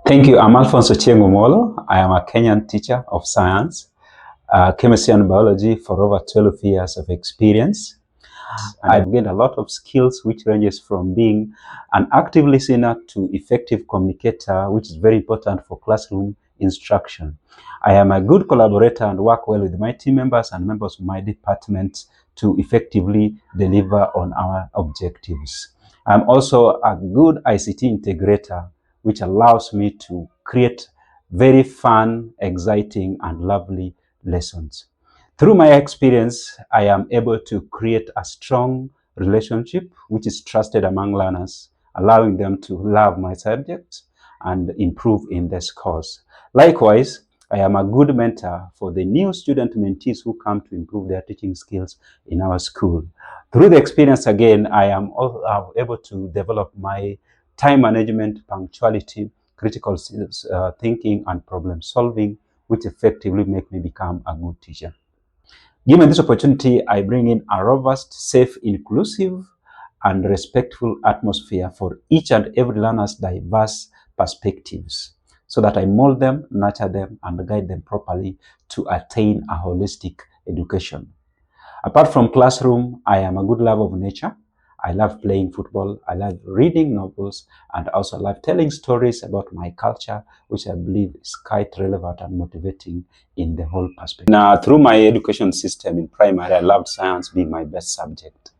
Thank you. I'm Alfonso Chieng Omolo. I am a Kenyan teacher of science, chemistry and biology for over 12 years of experience. I've gained a lot of skills which ranges from being an active listener to effective communicator, which is very important for classroom instruction. I am a good collaborator and work well with my team members and members of my department to effectively deliver on our objectives. I'm also a good ICT integrator, which allows me to create very fun, exciting, and lovely lessons. Through my experience, I am able to create a strong relationship which is trusted among learners, allowing them to love my subject and improve in their scores. Likewise, I am a good mentor for the new student mentees who come to improve their teaching skills in our school. Through the experience again, I am able to develop my time management, punctuality, critical thinking, and problem solving, which effectively make me become a good teacher. Given this opportunity, I bring in a robust, safe, inclusive, and respectful atmosphere for each and every learner's diverse perspectives so that I mold them, nurture them, and guide them properly to attain a holistic education. Apart from classroom, I am a good lover of nature. I love playing football. I love reading novels, and also love telling stories about my culture, which I believe is quite relevant and motivating in the whole perspective. Now, through my education system in primary, I loved science being my best subject.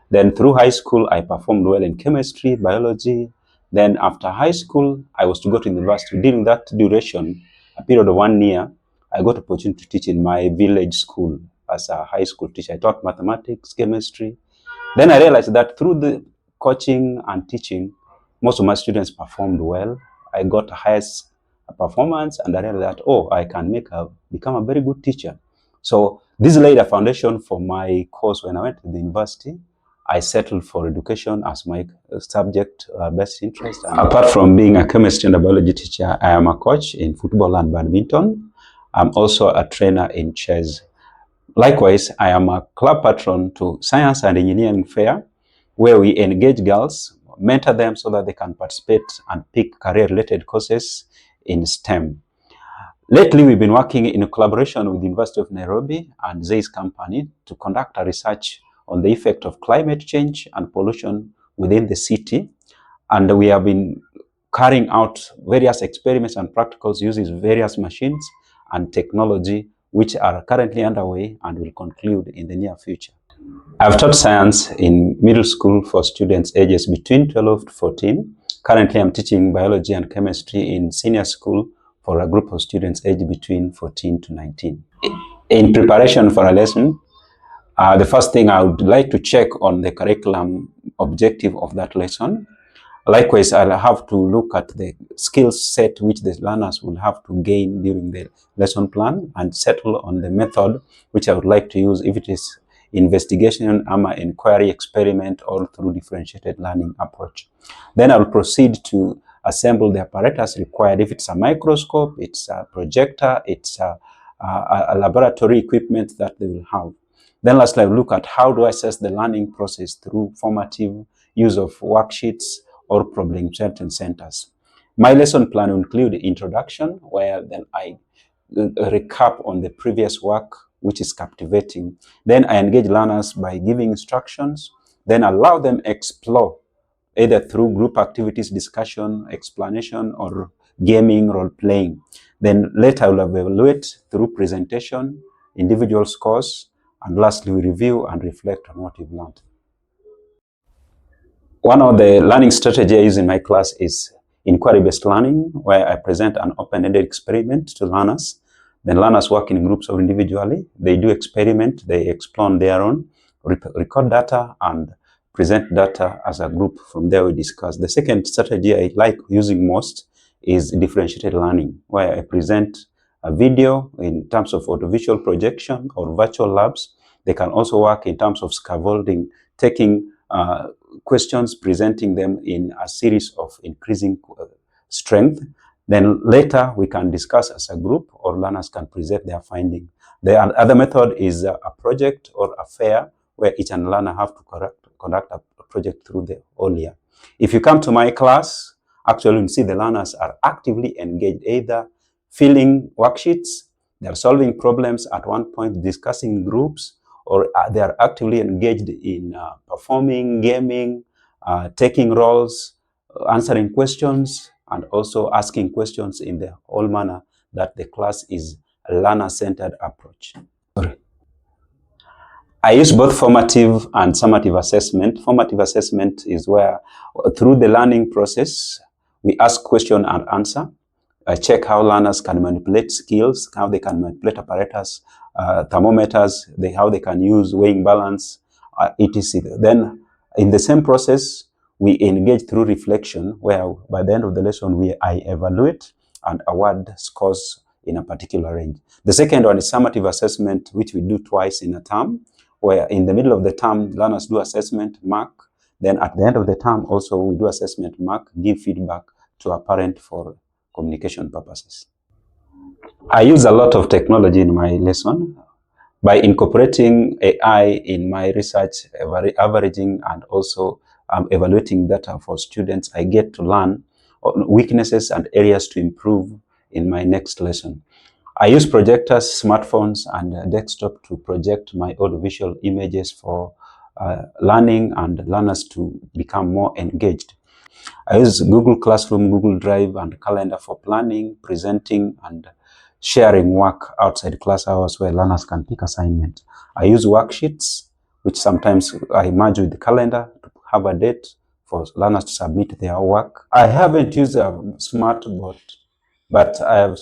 Then through high school, I performed well in chemistry, biology. Then after high school, I was to go to university. During that duration, a period of 1 year, I got opportunity to teach in my village school as a high school teacher. I taught mathematics, chemistry. Then I realized that through the coaching and teaching, most of my students performed well. I got the highest performance, and I realized that, I can become a very good teacher. So this laid a foundation for my course. When I went to the university, I settled for education as my subject best interest. And apart from being a chemistry and a biology teacher, I am a coach in football and badminton. I'm also a trainer in chess. Likewise, I am a club patron to Science and Engineering Fair, where we engage girls, mentor them so that they can participate and pick career-related courses in STEM. Lately, we've been working in a collaboration with the University of Nairobi and Zeiss Company to conduct a research on the effect of climate change and pollution within the city. And we have been carrying out various experiments and practicals using various machines and technology which are currently underway and will conclude in the near future. I've taught science in middle school for students ages between 12 to 14. Currently, I'm teaching biology and chemistry in senior school for a group of students aged between 14 to 19. In preparation for a lesson, the first thing I would like to check on the curriculum objective of that lesson. Likewise, I'll have to look at the skill set which the learners will have to gain during the lesson plan and settle on the method which I would like to use, if it is investigation, inquiry, experiment, or through differentiated learning approach. Then I'll proceed to assemble the apparatus required. If it's a microscope, it's a projector, it's a laboratory equipment that they will have. Then lastly, I'll look at how do I assess the learning process through formative use of worksheets or problem centers. My lesson plan will include introduction, where then I recap on the previous work, which is captivating. Then I engage learners by giving instructions, then allow them explore either through group activities, discussion, explanation, or gaming, role-playing. Then later I will evaluate through presentation, individual scores, and lastly we review and reflect on what we've learned. One of the learning strategies I use in my class is inquiry-based learning, where I present an open-ended experiment to learners. Then learners work in groups or individually. They do experiment, they explore on their own, record data, and present data as a group. From there we discuss. The second strategy I like using most is differentiated learning, where I present a video in terms of audiovisual projection or virtual labs. They can also work in terms of scaffolding, taking questions, presenting them in a series of increasing strength. Then later we can discuss as a group, or learners can present their finding. The other method is a project or a fair, where each learner have to conduct a project through the whole year. If you come to my class, Actually, we see the learners are actively engaged, either filling worksheets, they're solving problems at one point, discussing groups, or they are actively engaged in performing, gaming, taking roles, answering questions, and also asking questions in the whole manner that the class is a learner-centered approach. Sorry. I use both formative and summative assessment. Formative assessment is where, through the learning process, we ask question and answer. I check how learners can manipulate skills, how they can manipulate apparatus, thermometers, how they can use weighing balance, etc. Then, in the same process, we engage through reflection, where by the end of the lesson, I evaluate and award scores in a particular range. The second one is summative assessment, which we do twice in a term, where in the middle of the term, learners do assessment, mark. Then at the end of the term, also we do assessment, mark, give feedback to a parent for communication purposes. I use a lot of technology in my lesson by incorporating AI in my research, averaging and also evaluating data for students. I get to learn weaknesses and areas to improve in my next lesson. I use projectors, smartphones, and desktop to project my audiovisual images for learning and learners to become more engaged. I use Google Classroom, Google Drive, and Calendar for planning, presenting, and sharing work outside class hours where learners can pick assignment. I use worksheets, which sometimes I merge with the calendar to have a date for learners to submit their work. I haven't used a smart board, but I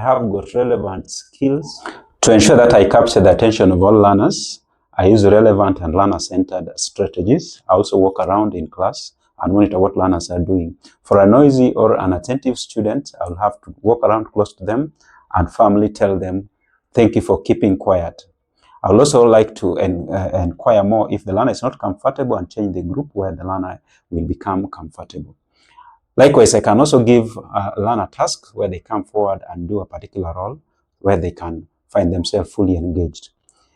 have got relevant skills. To ensure that I capture the attention of all learners, I use relevant and learner-centered strategies. I also walk around in class and monitor what learners are doing. For a noisy or inattentive student, I'll have to walk around close to them and firmly tell them, thank you for keeping quiet. I would also like to inquire more if the learner is not comfortable and change the group where the learner will become comfortable. Likewise, I can also give a learner tasks where they come forward and do a particular role where they can find themselves fully engaged.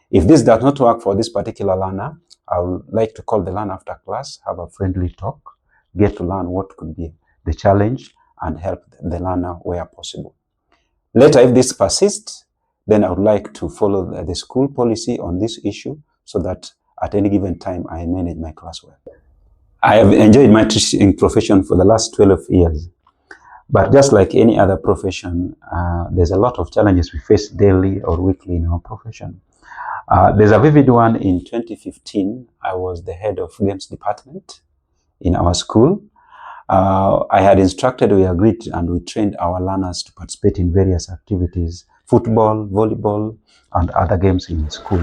If this does not work for this particular learner, I would like to call the learner after class, have a friendly talk, get to learn what could be the challenge, and help the learner where possible. Later, if this persists, then I would like to follow the school policy on this issue so that at any given time, I manage my class well. I have enjoyed my teaching profession for the last 12 years. But just like any other profession, there's a lot of challenges we face daily or weekly in our profession. There's a vivid one in 2015. I was the head of games department in our school. I had instructed, we agreed, and we trained our learners to participate in various activities, football, volleyball, and other games in school.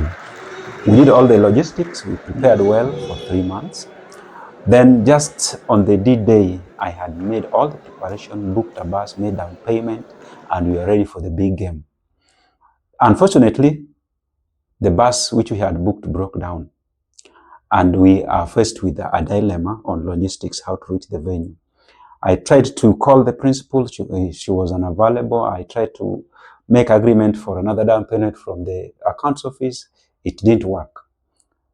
We did all the logistics, we prepared well for 3 months. Then just on the D-Day, I had made all the preparation, booked a bus, made down payment, and we were ready for the big game. Unfortunately, the bus which we had booked broke down, and we are faced with a dilemma on logistics, how to reach the venue. I tried to call the principal, she was unavailable. I tried to make agreement for another down payment from the accounts office. It didn't work.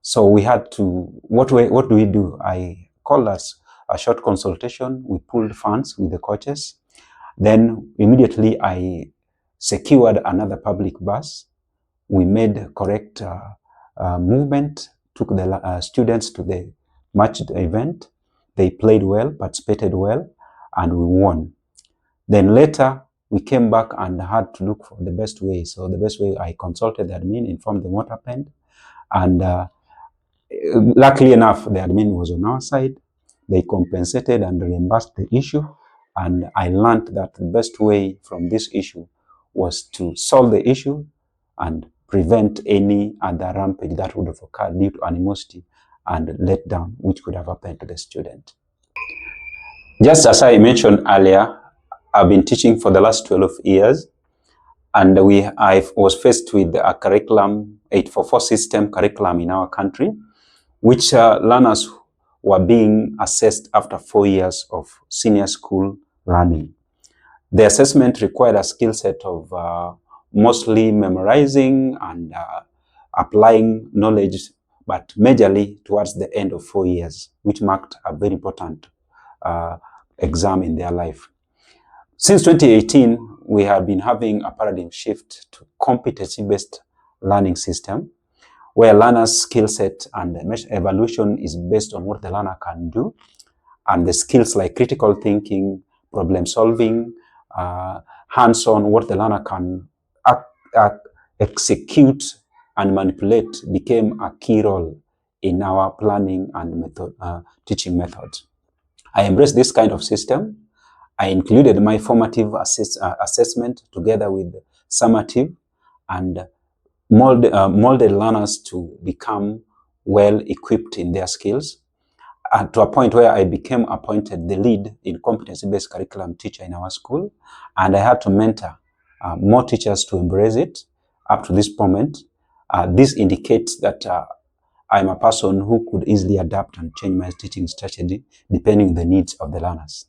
So we had to, what do we do? I called us a short consultation. We pulled funds with the coaches. Then immediately I secured another public bus. We made correct movement, took the students to the match event. They played well, participated well, and we won. Then later, we came back and had to look for the best way. So the best way, I consulted the admin, informed the motor pen, and luckily enough, the admin was on our side. They compensated and reimbursed the issue. And I learned that the best way from this issue was to solve the issue and prevent any other rampage that would have occurred due to animosity and letdown, which could have happened to the student. Just as I mentioned earlier, I've been teaching for the last 12 years, and I was faced with a curriculum, 844 system curriculum in our country, which learners were being assessed after 4 years of senior school learning. The assessment required a skill set of mostly memorizing and applying knowledge, but majorly towards the end of 4 years, which marked a very important exam in their life. Since 2018, we have been having a paradigm shift to competency-based learning system, where learners' skill set and evaluation is based on what the learner can do, and the skills like critical thinking, problem solving, hands-on, what the learner can execute and manipulate became a key role in our planning and teaching methods. I embraced this kind of system. I included my formative assessment together with summative and molded learners to become well equipped in their skills, to a point where I became appointed the lead in competency-based curriculum teacher in our school, and I had to mentor more teachers to embrace it up to this moment. This indicates that I'm a person who could easily adapt and change my teaching strategy depending on the needs of the learners.